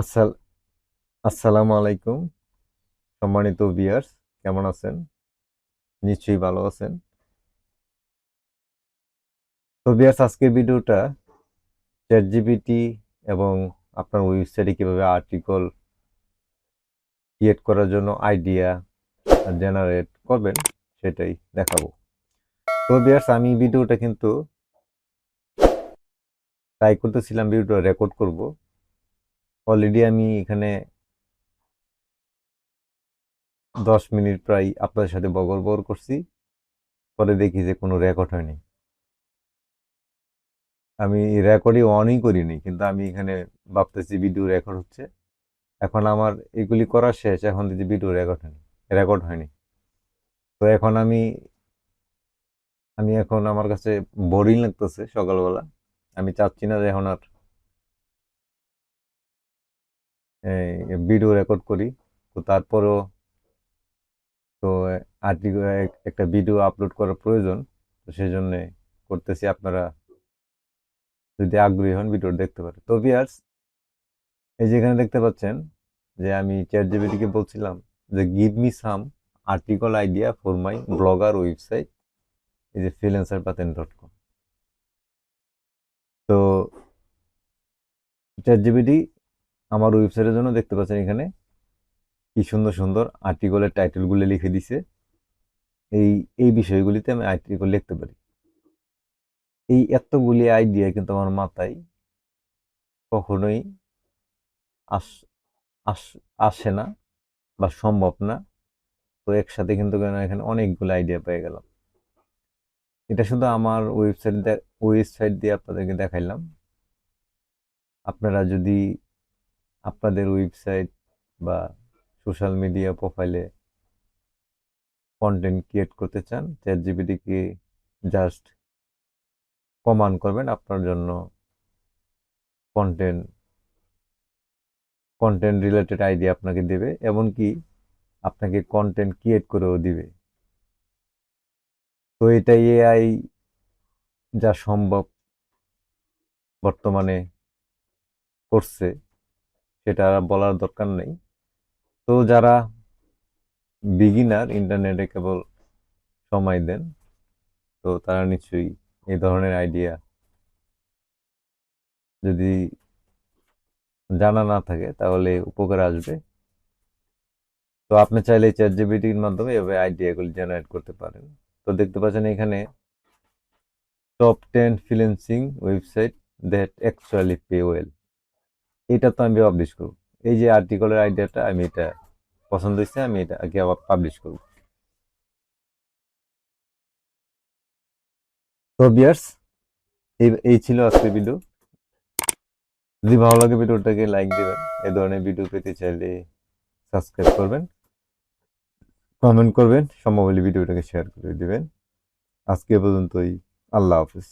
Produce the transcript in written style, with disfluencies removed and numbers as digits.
আসসাল আসসালামু আলাইকুম, সম্মানিত ভিউয়ার্স। কেমন আছেন? নিশ্চয়ই ভালো আছেন। তো ভিউয়ার্স, আজকের ভিডিওটা চ্যাট জিপিটি এবং আপনার ওয়েবসাইটে কিভাবে আর্টিকেল ক্রিয়েট করার জন্য আইডিয়া জেনারেট করবেন সেটাই দেখাবো। তো ভিউয়ার্স, আমি ভিডিওটা কিন্তু ট্রাই করতেছিলাম ভিডিওটা রেকর্ড করব। অলরেডি আমি এখানে 10 মিনিট প্রায় আপনাদের সাথে বগর বগর করছি, পরে দেখি যে কোনো রেকর্ড হয়নি। আমি রেকর্ডই অনই করিনি, কিন্তু আমি এখানে ভাবতেছি ভিডিও রেকর্ড হচ্ছে। এখন আমার এগুলি করা শেষ, এখন যদি ভিডিও রেকর্ড হয়নি। তো এখন আমি আমি এখন আমার কাছে বোরিং লাগতেছে সকালবেলা। আমি চাচ্ছি না যে এখন আর ভিডিও রেকর্ড করি। তো তারপরও তো আর্টিকেল একটা ভিডিও আপলোড করার প্রয়োজন। তো সেই জন্য করতেছি। আপনারা যদি আগ্রহী হন ভিডিও দেখতে পারেন। তো ভিউয়ার্স, এই যেখানে দেখতে পাচ্ছেন যে আমি চ্যাট জিপিটিকে বলছিলাম যে give me some article idea for my blogger website, এই যে freelancerpaten.com। তো চ্যাট জিপিটি আমার ওয়েবসাইটের জন্য দেখতে পাচ্ছেন এখানে কি সুন্দর সুন্দর আর্টিকেলের টাইটেলগুলো লিখে দিছে। এই এই বিষয়গুলিতে আমি আর্টিকেল লিখতে পারি। এই এতগুলি আইডিয়া কিন্তু আমার মাথায় কখনোই আস আস আসে না বা সম্ভব না। তো একসাথে কিন্তু এখানে অনেকগুলো আইডিয়া পেয়ে গেলাম। এটা শুধু আমার ওয়েবসাইট দিয়ে আপনাদেরকে দেখাইলাম। আপনারা যদি আপনাদের ওয়েবসাইট বা সোশ্যাল মিডিয়া প্রোফাইলে কন্টেন্ট ক্রিয়েট করতে চান, চ্যাট জিপিটিকে জাস্ট কমান্ড করবেন, আপনার জন্য কন্টেন্ট কন্টেন্ট রিলেটেড আইডিয়া আপনাকে দেবে, এমনকি আপনাকে কন্টেন্ট ক্রিয়েট করেও দিবে। তো এটা এআই যা সম্ভব বর্তমানে করছে সেটা আর বলার দরকার নেই। তো যারা বিগিনার, ইন্টারনেটে কেবল সময় দেন, তো তারা নিশ্চয়ই এই ধরনের আইডিয়া যদি জানা না থাকে তাহলে উপকার আসবে। তো আপনি চাইলে চ্যাট জিপিটির মাধ্যমে এভাবে আইডিয়াগুলি জেনারেট করতে পারেন। তো দেখতে পাচ্ছেন এখানে top 10 freelancing website that actually pay well. এটা তো আমি পাবলিশ করব। এই যে আর্টিকেলের আইডিয়াটা, আমি এটা পছন্দ হয়েছে, আমি এটা আগে আবার পাবলিশ করব। তো ভিউয়ার্স, এই এই ছিল আজকের ভিডিও। যদি ভালো লাগে ভিডিওটাকে লাইক দিবেন। এই ধরনের ভিডিও পেতে চাইলে সাবস্ক্রাইব করবেন, কমেন্ট করবেন, সম্ভব হলে ভিডিওটাকে শেয়ার করে দিবেন। আজকে এ পর্যন্তই। আল্লাহ হাফিজ।